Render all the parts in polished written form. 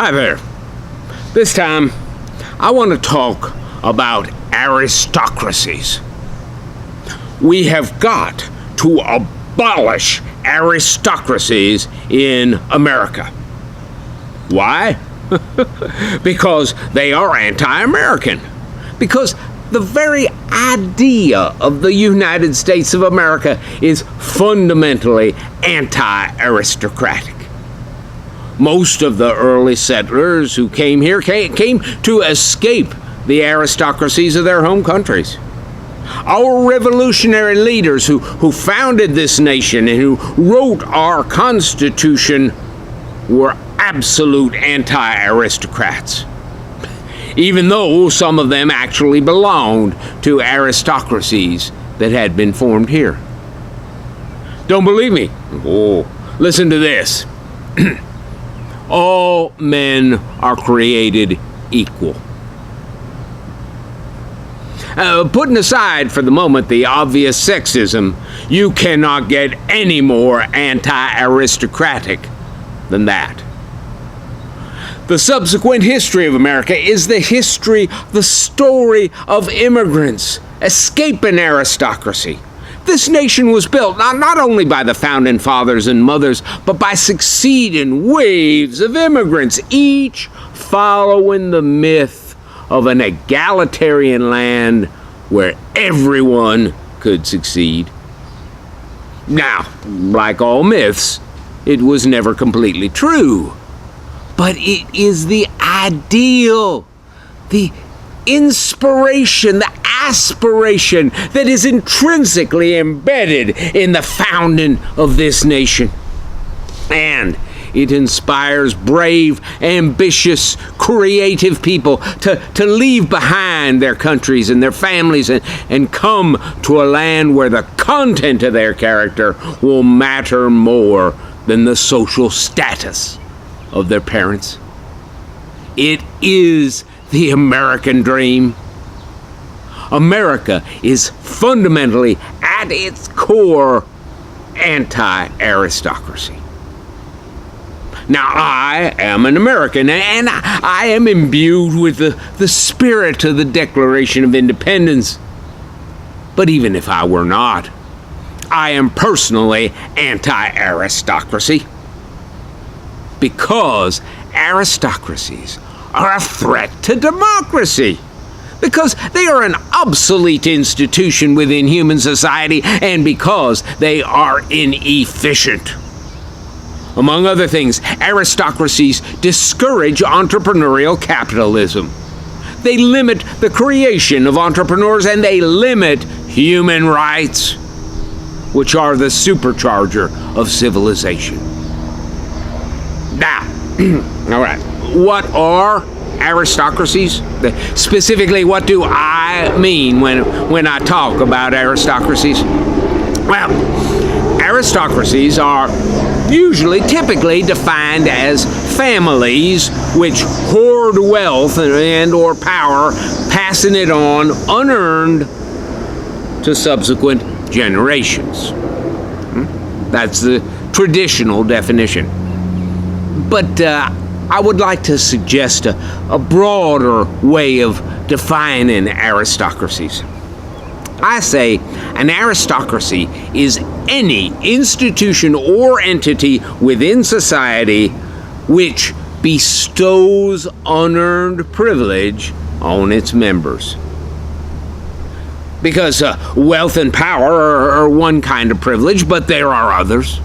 Hi there. This time, I want to talk about aristocracies. We have got to abolish aristocracies in America. Why? Because they are anti-American. Because the very idea of the United States of America is fundamentally anti-aristocratic. Most of the early settlers who came here came to escape the aristocracies of their home countries. Our revolutionary leaders who founded this nation and who wrote our Constitution were absolute anti-aristocrats, even though some of them actually belonged to aristocracies that had been formed here. Don't believe me? Oh, listen to this. All men are created equal. Putting aside for the moment the obvious sexism, you cannot get any more anti-aristocratic than that. The subsequent history of America is the story of immigrants escaping aristocracy. This nation was built not only by the founding fathers and mothers, but by succeeding waves of immigrants, each following the myth of an egalitarian land where everyone could succeed. Now, like all myths, it was never completely true. But it is the ideal, the inspiration, the aspiration that is intrinsically embedded in the founding of this nation. And it inspires brave, ambitious, creative people to leave behind their countries and their families and come to a land where the content of their character will matter more than the social status of their parents. It is the American dream. America is fundamentally, at its core, anti-aristocracy. Now, I am an American, and I am imbued with the spirit of the Declaration of Independence. But even if I were not, I am personally anti-aristocracy. Because aristocracies are a threat to democracy. Because they are an obsolete institution within human society, and because they are inefficient. Among other things, aristocracies discourage entrepreneurial capitalism. They limit the creation of entrepreneurs, and they limit human rights, which are the supercharger of civilization. Now, all right, what are aristocracies? Specifically, what do I mean when I talk about aristocracies? Well, aristocracies are typically defined as families which hoard wealth and or power, passing it on unearned to subsequent generations. That's the traditional definition. But I would like to suggest a broader way of defining aristocracies. I say an aristocracy is any institution or entity within society which bestows unearned privilege on its members. Because wealth and power are one kind of privilege, but there are others.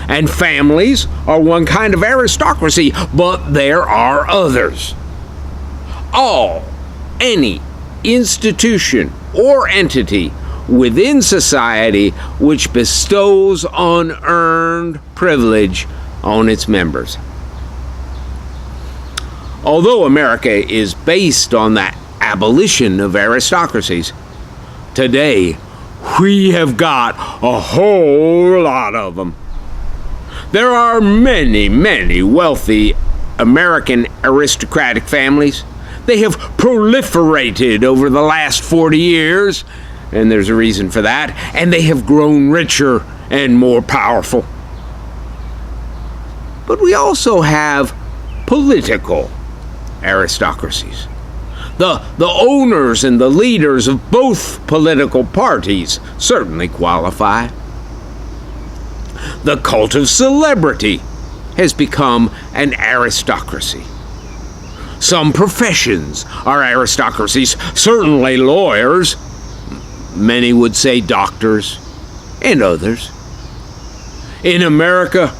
And families are one kind of aristocracy, but there are others. Any institution or entity within society which bestows unearned privilege on its members. Although America is based on the abolition of aristocracies, today we have got a whole lot of them. There are many, many wealthy American aristocratic families. They have proliferated over the last 40 years, and there's a reason for that, and they have grown richer and more powerful. But we also have political aristocracies. The owners and the leaders of both political parties certainly qualify. The cult of celebrity has become an aristocracy. Some professions are aristocracies, certainly lawyers, many would say doctors, and others. In America,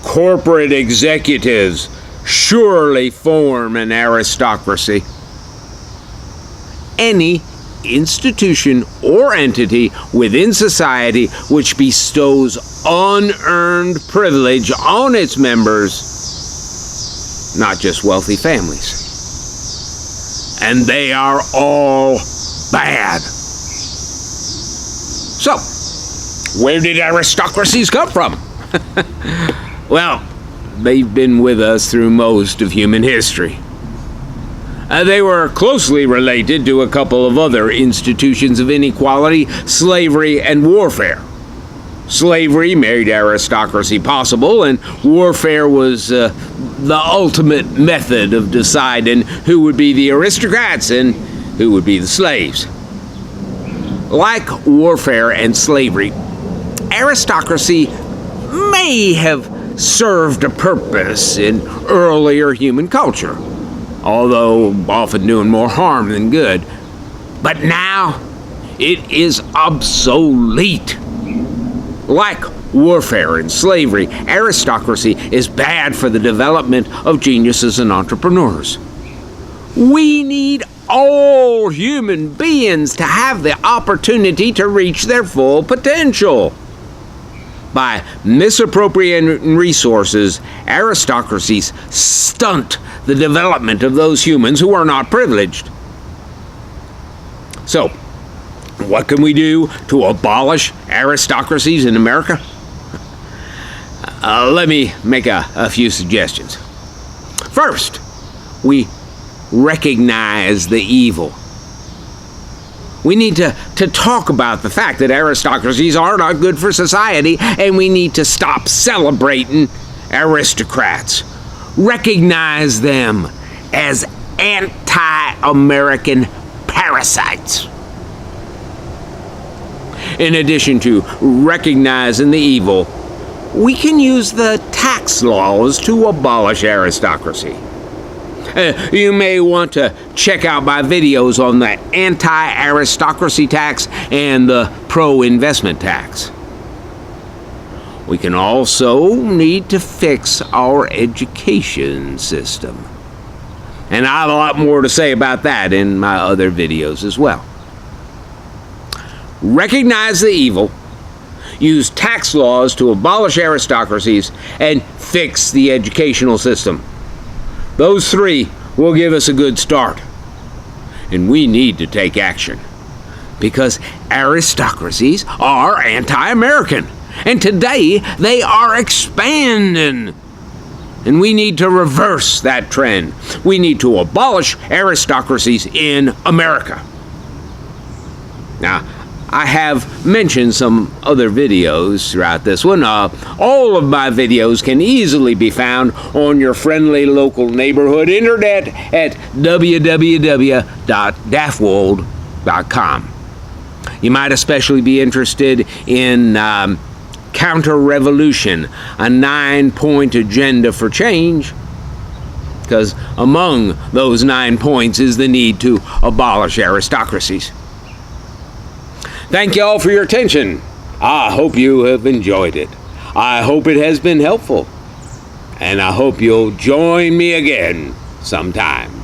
corporate executives surely form an aristocracy. Any institution or entity within society which bestows unearned privilege on its members, not just wealthy families. And they are all bad. So, where did aristocracies come from? Well, they've been with us through most of human history. They were closely related to a couple of other institutions of inequality, slavery and warfare. Slavery made aristocracy possible, and warfare was the ultimate method of deciding who would be the aristocrats and who would be the slaves. Like warfare and slavery, aristocracy may have served a purpose in earlier human culture, although often doing more harm than good. But now, it is obsolete. Like warfare and slavery, aristocracy is bad for the development of geniuses and entrepreneurs. We need all human beings to have the opportunity to reach their full potential. By misappropriating resources, aristocracies stunt the development of those humans who are not privileged. So, what can we do to abolish aristocracies in America? Let me make a few suggestions. First, we recognize the evil. We need to talk about the fact that aristocracies are not good for society, and we need to stop celebrating aristocrats. Recognize them as anti-American parasites. In addition to recognizing the evil, we can use the tax laws to abolish aristocracy. You may want to check out my videos on the anti-aristocracy tax and the pro-investment tax. We can also need to fix our education system. And I have a lot more to say about that in my other videos as well. Recognize the evil, use tax laws to abolish aristocracies, and fix the educational system. Those three will give us a good start. And we need to take action, because aristocracies are anti-American, and today they are expanding. And we need to reverse that trend. We need to abolish aristocracies in America. Now, I have mentioned some other videos throughout this one. All of my videos can easily be found on your friendly local neighborhood internet at www.daffwold.com. You might especially be interested in Counter-Revolution, a 9-point agenda for change, because among those 9 points is the need to abolish aristocracies. Thank you all for your attention. I hope you have enjoyed it. I hope it has been helpful. And I hope you'll join me again sometime.